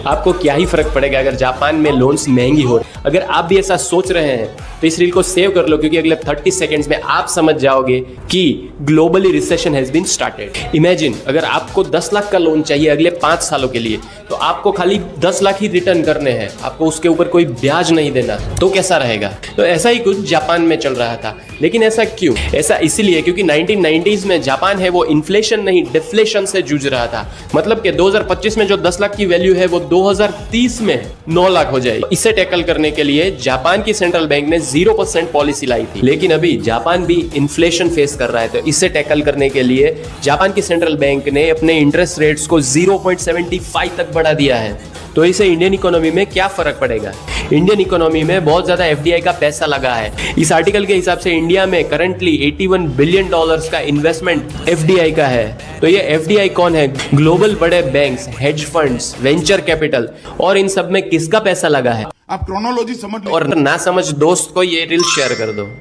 आपको क्या ही फर्क पड़ेगा अगर जापान में लोन्स महंगी हो। अगर आप भी ऐसा सोच रहे हैं तो इस रील को सेव कर लो, क्योंकि अगले 30 सेकंड्स में आप समझ जाओगे कि globally recession has been started. Imagine अगर आपको 10 लाख का लोन चाहिए अगले 5 सालों के लिए, तो आपको खाली 10 लाख ही रिटर्न करने हैं, आपको उसके ऊपर कोई ब्याज नहीं देना। तो कैसा रहेगा? तो ऐसा ही कुछ जापान में चल रहा था। लेकिन ऐसा क्यों? ऐसा इसीलिए क्योंकि 1990s में जापान है वो इन्फ्लेशन नहीं डिफ्लेशन से जूझ रहा था। मतलब कि 2025 में जो 10 लाख की वैल्यू है वो 2030 में 9 लाख हो जाएगी। इसे टैकल करने के लिए जापान की सेंट्रल बैंक ने 0% पॉलिसी लाई थी। लेकिन अभी जापान भी इन्फ्लेशन फेस कर रहा है, तो इसे टैकल करने के लिए जापान की सेंट्रल बैंक ने अपने इंटरेस्ट रेट्स को 0.75 तक बढ़ा दिया है। तो इसे इंडियन इकोनॉमी में क्या फर्क पड़ेगा? इंडियन इकोनॉमी में बहुत ज्यादा एफडीआई का पैसा लगा है। इस आर्टिकल के हिसाब से इंडिया में करंटली $81 बिलियन का इन्वेस्टमेंट एफडीआई का है। तो ये एफडीआई कौन है? ग्लोबल बड़े banks, hedge funds, venture capital, और इन सब में किसका पैसा लगा है? आप क्रोनोलॉजी समझ लो। और ना समझ दोस्त को ये रील शेयर कर दो।